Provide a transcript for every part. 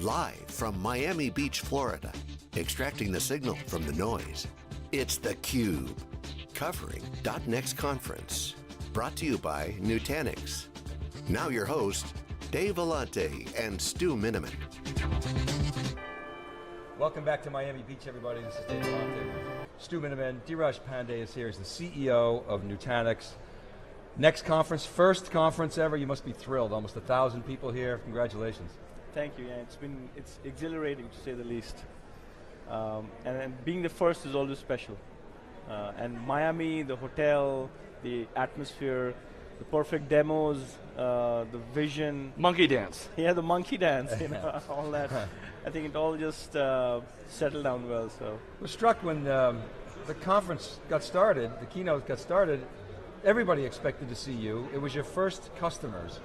Live from Miami Beach, Florida, extracting the signal from the noise. It's theCUBE, covering .next conference. Brought to you by Nutanix. Now your hosts, Dave Vellante and Stu Miniman. Welcome back to Miami Beach, everybody. This is Dave Vellante. Stu Miniman. Dheeraj Pandey is here. He's the CEO of Nutanix. Next conference, first conference ever. You must be thrilled. Almost 1,000 people here. Congratulations. Thank you. Yeah, it's exhilarating to say the least. And being the first is always special. And Miami, the hotel, the atmosphere, the perfect demos, the vision. Monkey dance. Yeah, the monkey dance, you know, all that. I think it all just settled down well, so. I was struck when the conference got started, the keynote got started, everybody expected to see you. It was your first customers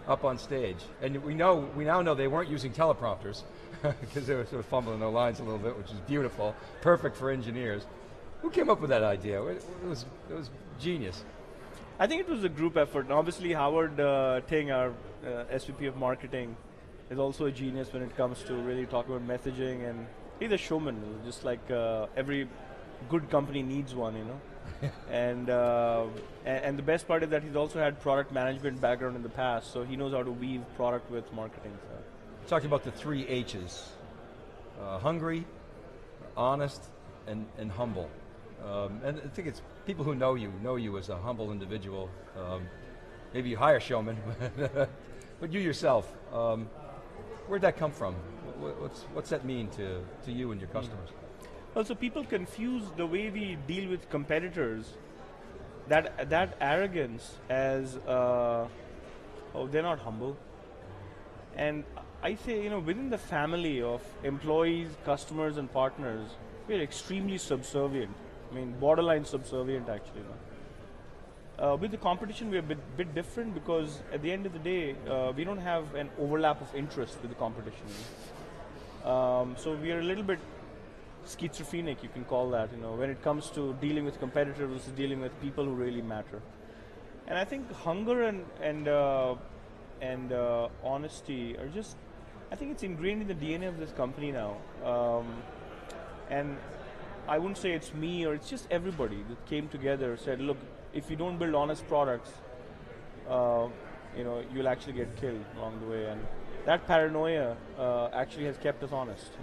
up on stage. And we now know they weren't using teleprompters because they were sort of fumbling their lines a little bit, which is beautiful, perfect for engineers. Who came up with that idea? It was genius. I think it was a group effort. And obviously Howard Ting, our SVP of marketing, is also a genius when it comes to really talking about messaging, and he's a showman, just like every good company needs one, you know. And the best part is that he's also had product management background in the past, so he knows how to weave product with marketing. So. Talking about the 3 H's, hungry, honest, and humble. And I think it's people who know you as a humble individual. Maybe you hire showmen, but you yourself, where'd that come from? What's that mean to you and your customers? Well, so people confuse the way we deal with competitors, that arrogance as, oh, they're not humble. And I say, you know, within the family of employees, customers, and partners, we're extremely subservient. I mean, borderline subservient, actually. With the competition, we're a bit different because at the end of the day, we don't have an overlap of interest with the competition. So we are a little bit schizophrenic, you can call that, you know, when it comes to dealing with competitors versus dealing with people who really matter. And I think hunger and honesty are just, I think it's ingrained in the DNA of this company now. And I wouldn't say it's me or it's just everybody that came together, said, look, if you don't build honest products, you know, you'll actually get killed along the way. And that paranoia actually has kept us honest.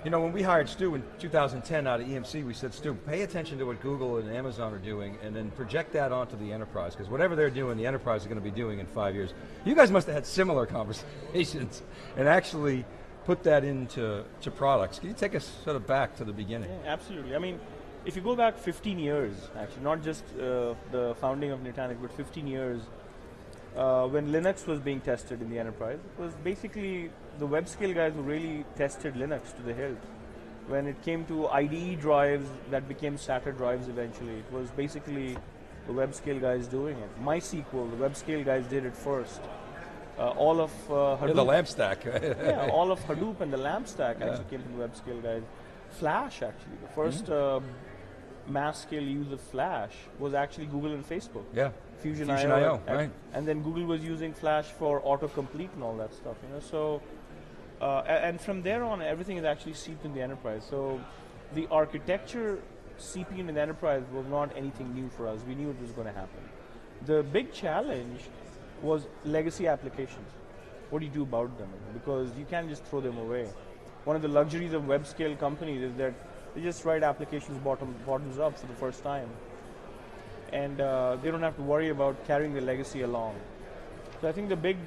You know, when we hired Stu in 2010 out of EMC, we said, Stu, pay attention to what Google and Amazon are doing and then project that onto the enterprise, because whatever they're doing, the enterprise is going to be doing in 5 years. You guys must have had similar conversations and actually put that into products. Can you take us sort of back to the beginning? Yeah, absolutely. I mean, if you go back 15 years, actually, not just the founding of Nutanix, but 15 years, when Linux was being tested in the enterprise, it was basically the web scale guys who really tested Linux to the hilt. When it came to IDE drives that became SATA drives eventually, it was basically the web scale guys doing it. MySQL, the web scale guys did it first. All of Hadoop. Yeah, the LAMP stack. Yeah, all of Hadoop and the LAMP stack actually came from the web scale guys. Flash, actually, the first mass scale use of Flash was actually Google and Facebook. Yeah. Fusion.io, right. And then Google was using Flash for autocomplete and all that stuff, you know. So, and from there on, everything is actually seeped in the enterprise. So, the architecture seeping in the enterprise was not anything new for us. We knew it was going to happen. The big challenge was legacy applications. What do you do about them? Because you can't just throw them away. One of the luxuries of web scale companies is that they just write applications bottoms up for the first time. And they don't have to worry about carrying the legacy along. So I think the big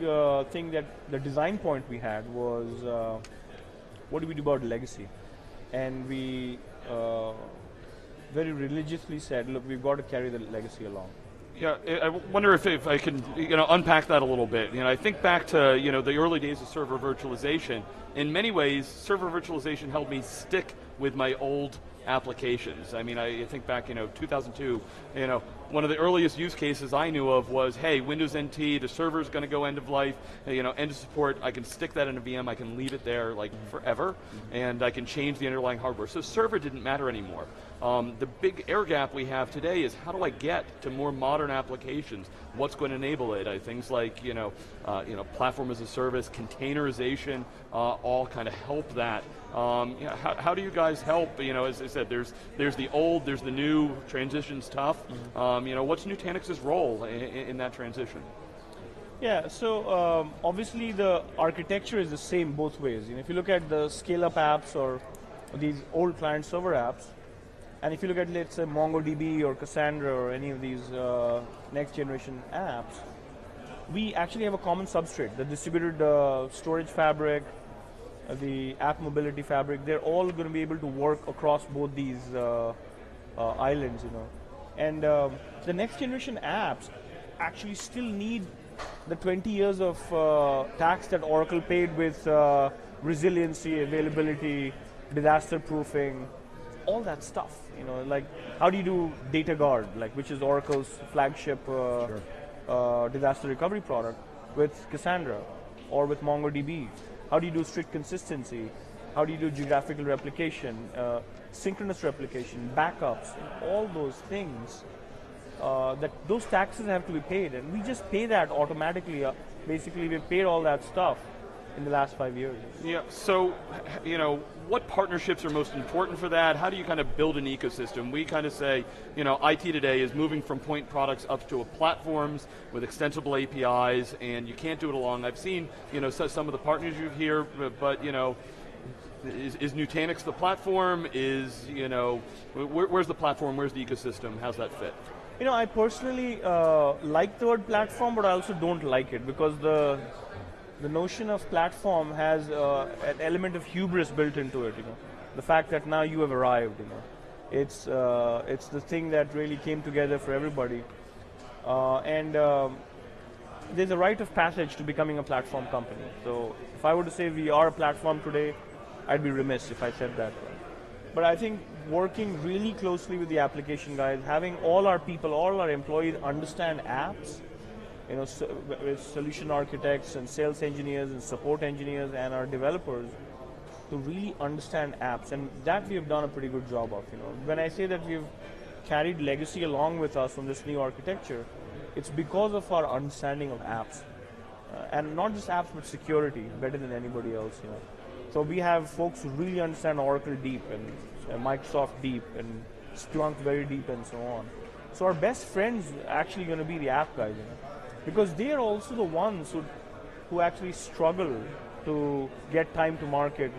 thing that the design point we had was, what do we do about legacy? And we very religiously said, look, we've got to carry the legacy along. Yeah, I wonder if I can unpack that a little bit. I think back to the early days of server virtualization. In many ways, server virtualization helped me stick with my old applications. I mean, I think back 2002, one of the earliest use cases I knew of was, hey, Windows NT, the server's going to go end of life, end of support. I can stick that in a VM. I can leave it there like forever, and I can change the underlying hardware. So server didn't matter anymore. The big air gap we have today is how do I get to more modern applications? What's going to enable it? Things like platform as a service, containerization, all kind of help that. How do you guys help? As I said, there's the old, there's the new. Transition's tough. What's Nutanix's role in that transition? Yeah, so obviously the architecture is the same both ways. If you look at the scale-up apps or these old client-server apps, and if you look at, let's say, MongoDB or Cassandra or any of these next-generation apps, we actually have a common substrate. The distributed storage fabric, the app mobility fabric, they're all going to be able to work across both these islands, And the next-generation apps actually still need the 20 years of tax that Oracle paid with resiliency, availability, disaster proofing, all that stuff. Like how do you do Data Guard, which is Oracle's flagship disaster recovery product, with Cassandra or with MongoDB? How do you do strict consistency? How do you do geographical replication, synchronous replication, backups, all those things? That those taxes have to be paid, and we just pay that automatically. Basically, we've paid all that stuff in the last 5 years. Yeah, so, what partnerships are most important for that? How do you kind of build an ecosystem? We kind of say, IT today is moving from point products up to platforms with extensible APIs, and you can't do it alone. I've seen, some of the partners you hear, but, is Nutanix the platform? Where's the platform? Where's the ecosystem? How's that fit? I personally like the word platform, but I also don't like it because the notion of platform has an element of hubris built into it. The fact that now you have arrived. It's the thing that really came together for everybody, and there's a rite of passage to becoming a platform company. So if I were to say we are a platform today, I'd be remiss if I said that. But I think working really closely with the application guys, having all our people, all our employees understand apps, with solution architects and sales engineers and support engineers and our developers to really understand apps, and that we have done a pretty good job of. When I say that we've carried legacy along with us from this new architecture, it's because of our understanding of apps, and not just apps but security better than anybody else. So we have folks who really understand Oracle deep and Microsoft deep and Splunk very deep and so on. So our best friends are actually going to be the app guys, because they are also the ones who actually struggle to get time to market,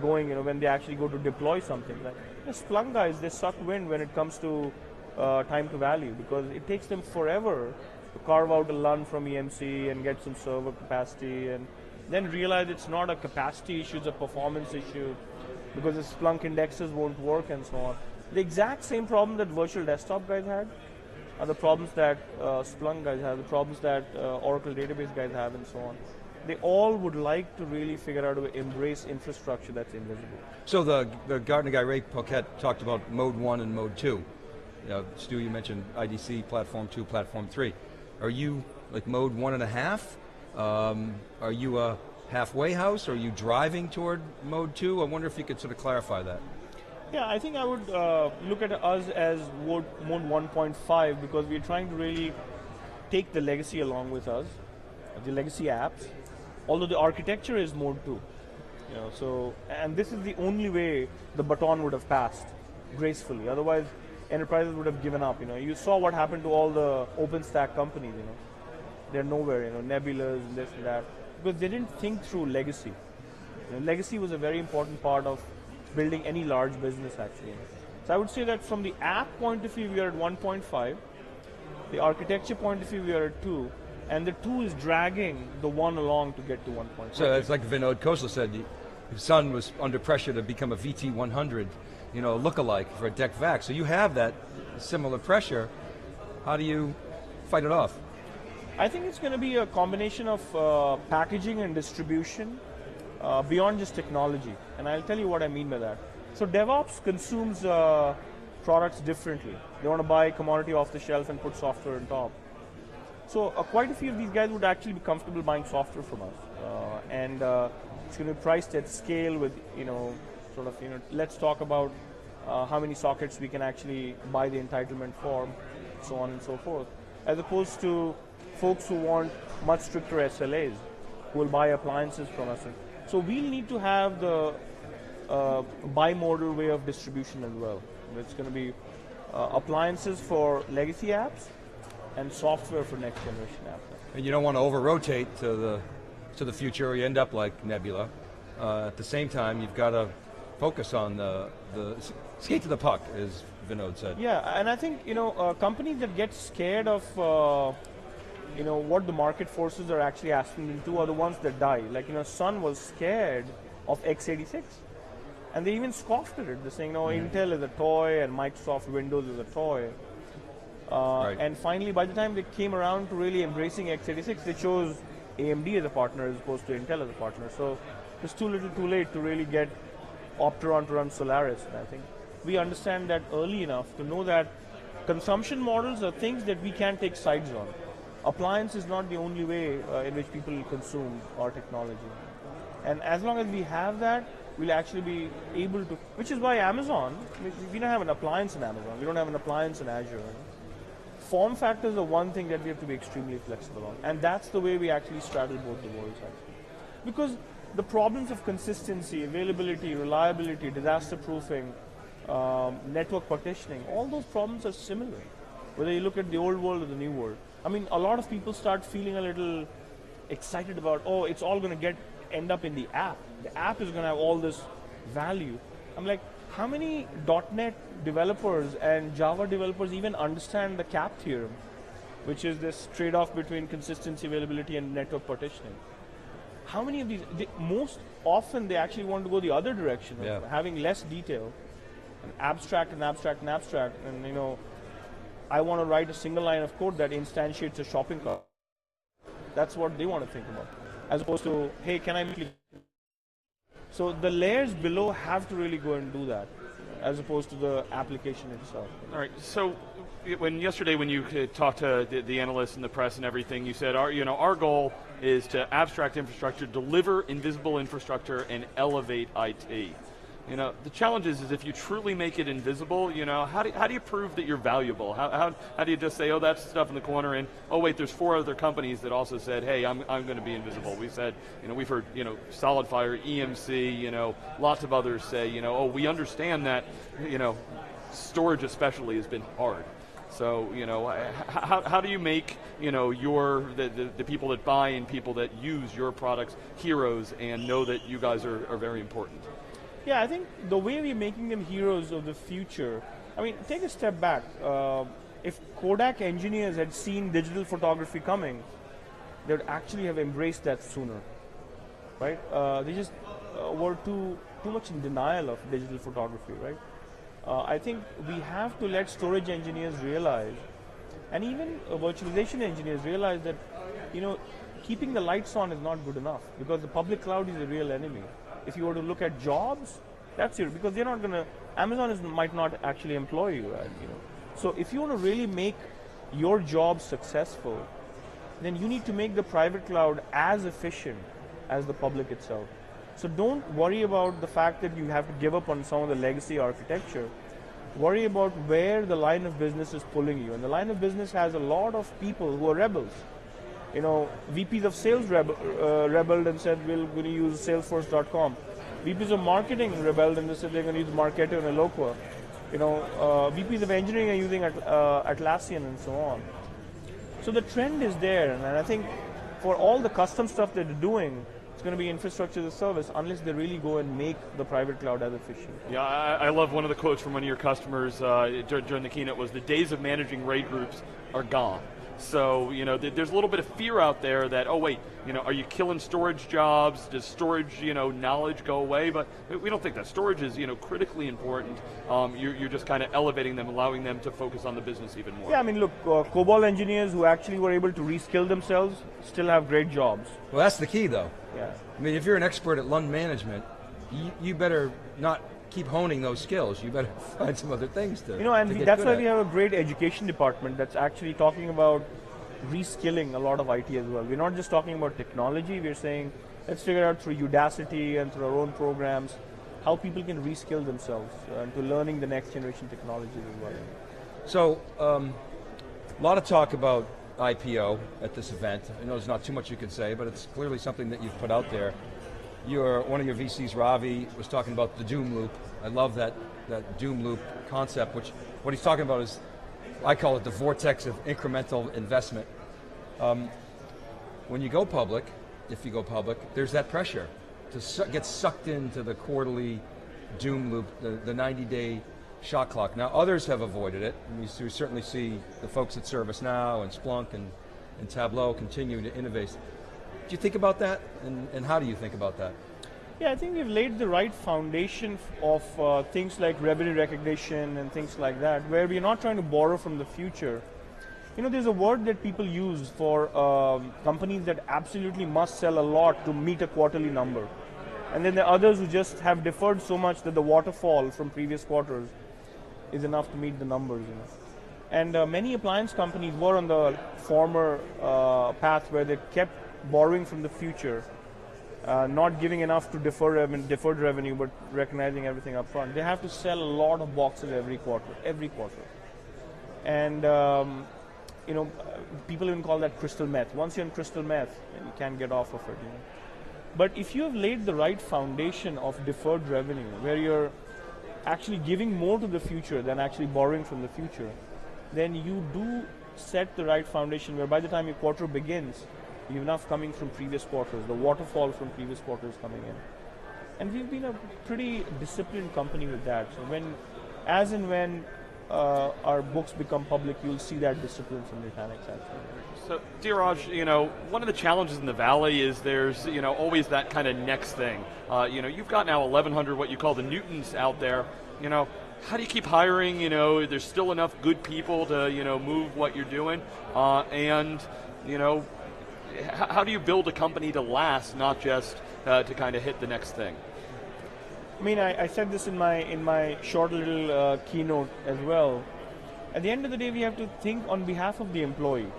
going, when they actually go to deploy something. Like the Splunk guys, they suck wind when it comes to time to value, because it takes them forever to carve out a LUN from EMC and get some server capacity, and then realize it's not a capacity issue, it's a performance issue, because the Splunk indexes won't work and so on. The exact same problem that virtual desktop guys had are the problems that Splunk guys have, the problems that Oracle database guys have, and so on. They all would like to really figure out how to embrace infrastructure that's invisible. So the Gartner guy, Ray Poquette, talked about mode 1 and mode 2. Stu, you mentioned IDC, platform 2, platform 3. Are you like mode 1.5? Are you a halfway house? Are you driving toward mode 2? I wonder if you could sort of clarify that. Yeah, I think I would look at us as mode 1.5, because we're trying to really take the legacy along with us, the legacy apps, although the architecture is mode 2. And this is the only way the baton would have passed gracefully. Otherwise, enterprises would have given up. You saw what happened to all the OpenStack companies. They're nowhere. Nebulas and this and that, because they didn't think through legacy. Legacy was a very important part of building any large business, actually. So I would say that from the app point of view, we are at 1.5. The architecture point of view, we are at 2. And the 2 is dragging the 1 along to get to 1.5. So it's like Vinod Khosla said, his son was under pressure to become a VT100, lookalike for a DEC VAC. So you have that similar pressure. How do you fight it off? I think it's going to be a combination of packaging and distribution beyond just technology. And I'll tell you what I mean by that. So DevOps consumes products differently. They want to buy commodity off the shelf and put software on top. So quite a few of these guys would actually be comfortable buying software from us, and it's going to be priced at scale with let's talk about how many sockets we can actually buy the entitlement for, so on and so forth, as opposed to folks who want much stricter SLAs, who will buy appliances from us. So we'll need to have the bimodal way of distribution as well. It's going to be appliances for legacy apps and software for next generation apps. And you don't want to over-rotate to the future, or you end up like Nebula. At the same time, you've got to focus on the skate to the puck, as Vinod said. Yeah, and I think companies that get scared of what the market forces are actually asking them to are the ones that die. Like Sun was scared of x86, and they even scoffed at it. They're saying, no, Intel is a toy and Microsoft Windows is a toy. Right. And finally, by the time they came around to really embracing x86, they chose AMD as a partner as opposed to Intel as a partner. So it's too little too late to really get Opteron to run Solaris. And I think we understand that early enough to know that consumption models are things that we can take sides on. Appliance is not the only way in which people consume our technology. And as long as we have that, we'll actually be able to, which is why Amazon, we don't have an appliance in Amazon, we don't have an appliance in Azure. Form factors are one thing that we have to be extremely flexible on. And that's the way we actually straddle both the worlds, actually. Because the problems of consistency, availability, reliability, disaster proofing, network partitioning, all those problems are similar, whether you look at the old world or the new world. I mean, a lot of people start feeling a little excited about, oh, it's all going to end up in the app. The app is going to have all this value. I'm like, how many .NET developers and Java developers even understand the CAP theorem, which is this trade-off between consistency, availability, and network partitioning? How many of these, most often they actually want to go the other direction, of having less detail, and abstract and abstract and abstract, and I want to write a single line of code that instantiates a shopping cart. That's what they want to think about, as opposed to, hey, can I make it? So the layers below have to really go and do that, as opposed to the application itself. All right, so yesterday when you talked to the analysts and the press and everything, you said our goal is to abstract infrastructure, deliver invisible infrastructure, and elevate IT. The challenge is if you truly make it invisible, how do you prove that you're valuable? How do you just say, oh, that's stuff in the corner, and oh wait, there's 4 other companies that also said, hey, I'm going to be invisible. We said, we've heard, SolidFire, EMC, lots of others say, oh, we understand that, storage especially has been hard. So, how do you make, the people that buy and people that use your products heroes and know that you guys are very important? Yeah, I think the way we're making them heroes of the future, I mean, take a step back. If Kodak engineers had seen digital photography coming, they would actually have embraced that sooner, right? They just were too much in denial of digital photography, right? I think we have to let storage engineers realize, and even virtualization engineers realize that, keeping the lights on is not good enough, because the public cloud is a real enemy. If you were to look at jobs, that's it, because they're not going to, Amazon might not actually employ you, So if you want to really make your job successful, then you need to make the private cloud as efficient as the public itself. So don't worry about the fact that you have to give up on some of the legacy architecture. Worry about where the line of business is pulling you. And the line of business has a lot of people who are rebels. VPs of sales rebelled and said, we're going to use Salesforce.com. VPs of marketing rebelled and they said they're going to use Marketo and Eloqua. VPs of engineering are using Atlassian and so on. So the trend is there, and I think for all the custom stuff that they're doing, it's going to be infrastructure as a service unless they really go and make the private cloud as efficient. Yeah, I love one of the quotes from one of your customers during the keynote was, the days of managing RAID groups are gone. So, there's a little bit of fear out there that, oh wait, are you killing storage jobs? Does storage, knowledge go away? But we don't think that. Storage is, critically important. You're just kind of elevating them, allowing them to focus on the business even more. Yeah, I mean, look, COBOL engineers who actually were able to reskill themselves still have great jobs. Well, that's the key, though. Yeah. I mean, if you're an expert at Lund management, you better not keep honing those skills. You better find some other things to. And to get that's good why at. we have a great education department that's actually talking about reskilling a lot of IT as well. We're not just talking about technology, we're saying let's figure out through Udacity and through our own programs how people can reskill themselves to learning the next generation technologies as well. So, a lot of talk about IPO at this event. I know there's not too much you can say, but it's clearly something that you've put out there. One of your VCs, Ravi, was talking about the doom loop. I love that doom loop concept, which what he's talking about is, I call it the vortex of incremental investment. When you go public, if you go public, there's that pressure to get sucked into the quarterly doom loop, the 90-day shot clock. Now, others have avoided it. And we certainly see the folks at ServiceNow and Splunk and Tableau continuing to innovate. Do you think about that, and how do you think about that? Yeah, I think we've laid the right foundation of things like revenue recognition and things like that, where we're not trying to borrow from the future. There's a word that people use for companies that absolutely must sell a lot to meet a quarterly number. And then there are others who just have deferred so much that the waterfall from previous quarters is enough to meet the numbers. And many appliance companies were on the former path where they kept borrowing from the future, not giving enough to deferred revenue, but recognizing everything up front. They have to sell a lot of boxes every quarter. And people even call that crystal meth. Once you're in crystal meth, you can't get off of it. But if you have laid the right foundation of deferred revenue, where you're actually giving more to the future than actually borrowing from the future, then you do set the right foundation where by the time your quarter begins, you have enough coming from previous quarters, the waterfall from previous quarters coming in. And we've been a pretty disciplined company with that. So when our books become public, you'll see that discipline from Nutanix actually. So, Dheeraj, one of the challenges in the Valley is there's, always that kind of next thing. You've got now 1,100 what you call the Newtons out there. How do you keep hiring? There's still enough good people to, move what you're doing, and how do you build a company to last, not just to kind of hit the next thing? I said this in my short little keynote as well. At the end of the day, we have to think on behalf of the employee.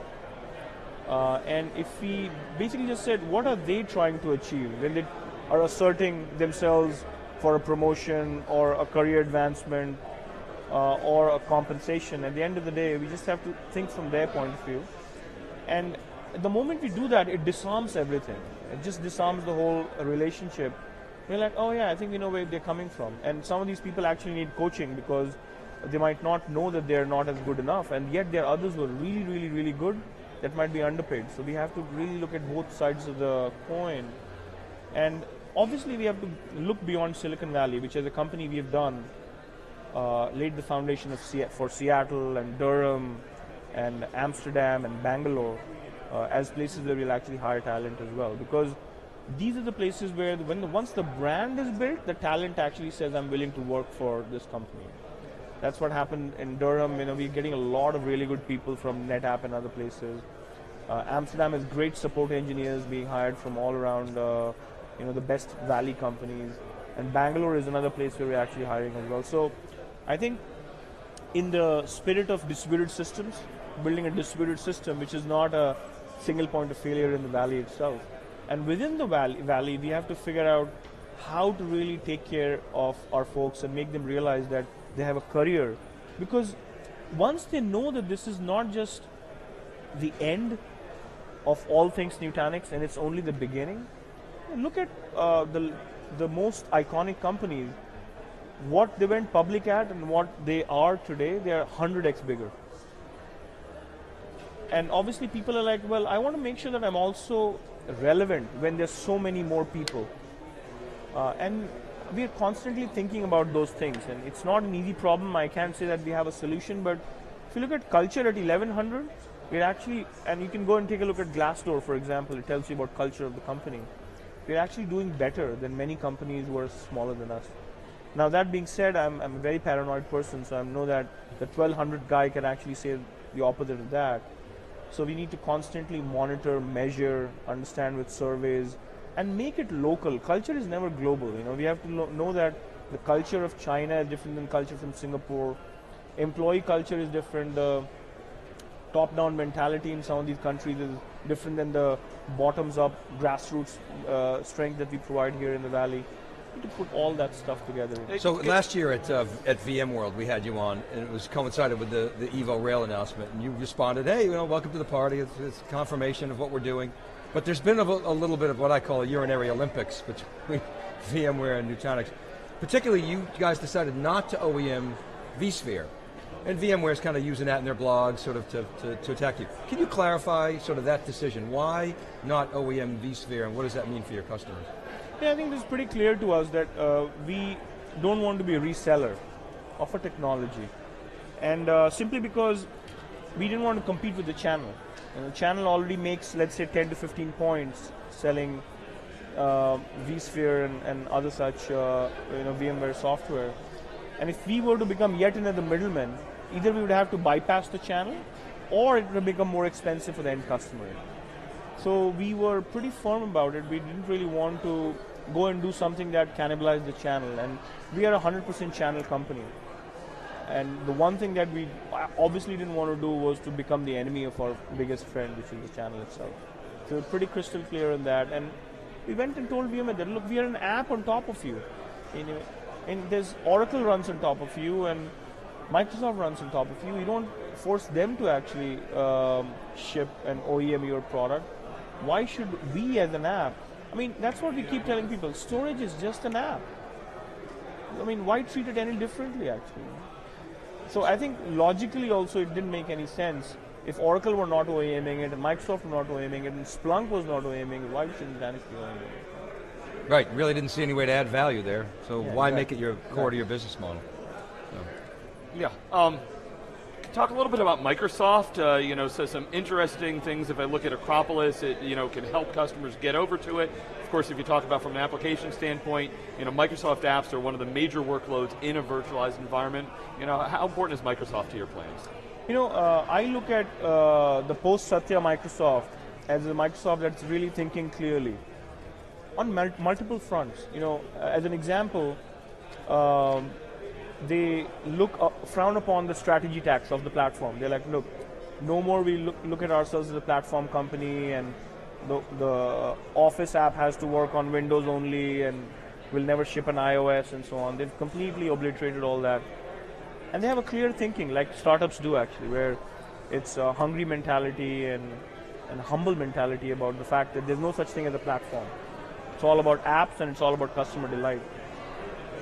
And if we basically just said, what are they trying to achieve when they are asserting themselves for a promotion or a career advancement or a compensation, at the end of the day, we just have to think from their point of view. And the moment we do that, it disarms everything. It just disarms the whole relationship. We're like, oh yeah, I think we know where they're coming from. And some of these people actually need coaching because they might not know that they're not as good enough, and yet there are others who are really, really, really good that might be underpaid. So we have to really look at both sides of the coin. And obviously we have to look beyond Silicon Valley, which as a company we have done, laid the foundation for Seattle and Durham and Amsterdam and Bangalore as places where we'll actually hire talent as well. Because these are the places where once the brand is built, the talent actually says, I'm willing to work for this company. That's what happened in Durham. We're getting a lot of really good people from NetApp and other places. Amsterdam has great support engineers being hired from all around, the best Valley companies. And Bangalore is another place where we're actually hiring as well. So I think in the spirit of distributed systems, building a distributed system, which is not a single point of failure in the Valley itself. And within the valley, we have to figure out how to really take care of our folks and make them realize that they have a career. Because once they know that this is not just the end of all things Nutanix and it's only the beginning, look at the most iconic companies, what they went public at and what they are today, they are 100x bigger. And obviously people are like, well, I want to make sure that I'm also relevant when there's so many more people. And we are constantly thinking about those things, and it's not an easy problem. I can't say that we have a solution, but if you look at culture at 1100, we're actually, and you can go and take a look at Glassdoor, for example, it tells you about culture of the company. We're actually doing better than many companies who are smaller than us. Now that being said, I'm a very paranoid person, so I know that the 1200 guy can actually say the opposite of that. So we need to constantly monitor, measure, understand with surveys, and make it local. Culture is never global. We have to know that The culture of China is different than culture from Singapore. Employee culture is different. The top-down mentality in some of these countries is different than the bottoms-up grassroots strength that we provide here in the Valley. To put all that stuff together. So last year at VMworld, we had you on, and it was coincided with the Evo Rail announcement, and you responded, hey, welcome to the party, it's confirmation of what we're doing. But there's been a little bit of what I call a urinary Olympics between VMware and Nutanix. Particularly, you guys decided not to OEM vSphere. And VMware's kind of using that in their blog sort of to attack you. Can you clarify sort of that decision? Why not OEM vSphere, and what does that mean for your customers? Yeah, I think it's pretty clear to us that we don't want to be a reseller of a technology. And simply because we didn't want to compete with the channel. And the channel already makes, let's say, 10 to 15 points selling vSphere and other such VMware software. And if we were to become yet another middleman, either we would have to bypass the channel or it would become more expensive for the end customer. So we were pretty firm about it. We didn't really want to go and do something that cannibalized the channel. And we are a 100% channel company. And the one thing that we obviously didn't want to do was to become the enemy of our biggest friend, which is the channel itself. So we're pretty crystal clear on that. And we went and told VMware that, look, we are an app on top of you. And there's Oracle runs on top of you, and Microsoft runs on top of you. You don't force them to actually ship and OEM your product. Why should we as an app? I mean, that's what we keep telling people. Storage is just an app. I mean, why treat it any differently, actually? So I think logically also it didn't make any sense. If Oracle were not OEMing it, and Microsoft were not OEMing it, and Splunk was not OEMing it, why shouldn't Nutanix be OEMing it? Right, really didn't see any way to add value there. So Yeah, why exactly. make it your core to your business model? Yeah. Talk a little bit about Microsoft. So some interesting things. If I look at Acropolis, it can help customers get over to it. Of course, if you talk about from an application standpoint, Microsoft apps are one of the major workloads in a virtualized environment. How important is Microsoft to your plans? I look at the post-Satya Microsoft as a Microsoft that's really thinking clearly on multiple fronts. As an example, they frown upon the strategy tax of the platform. They're like, look, no more we look at ourselves as a platform company, and the Office app has to work on Windows only, and we'll never ship an iOS and so on. They've completely obliterated all that. And they have a clear thinking, like startups do actually, where it's a hungry mentality and humble mentality about the fact that there's no such thing as a platform. It's all about apps and it's all about customer delight.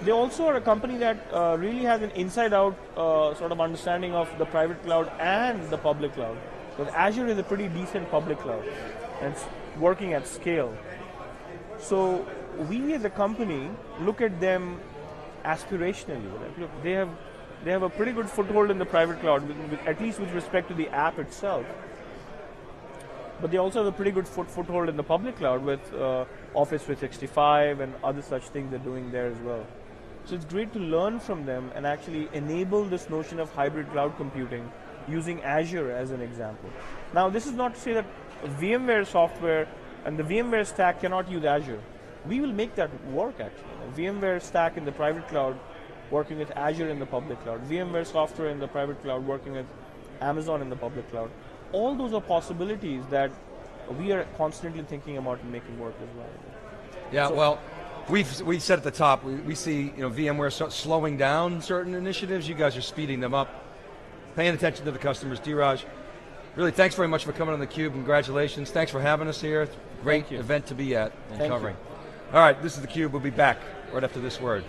They also are a company that really has an inside-out sort of understanding of the private cloud and the public cloud. Because Azure is a pretty decent public cloud and it's working at scale. So we as a company look at them aspirationally. Like, look, they have a pretty good foothold in the private cloud, at least with respect to the app itself. But they also have a pretty good foothold in the public cloud with Office 365 and other such things they're doing there as well. So it's great to learn from them and actually enable this notion of hybrid cloud computing using Azure as an example. Now, this is not to say that VMware software and the VMware stack cannot use Azure. We will make that work actually. VMware stack in the private cloud working with Azure in the public cloud. VMware software in the private cloud working with Amazon in the public cloud. All those are possibilities that we are constantly thinking about and making work as well. Yeah, well, we said at the top, we see VMware slowing down certain initiatives. You guys are speeding them up, paying attention to the customers. Dheeraj, really, thanks very much for coming on theCUBE. Congratulations. Thanks for having us here. Great event to be at and covering. All right, this is theCUBE. We'll be back right after this word.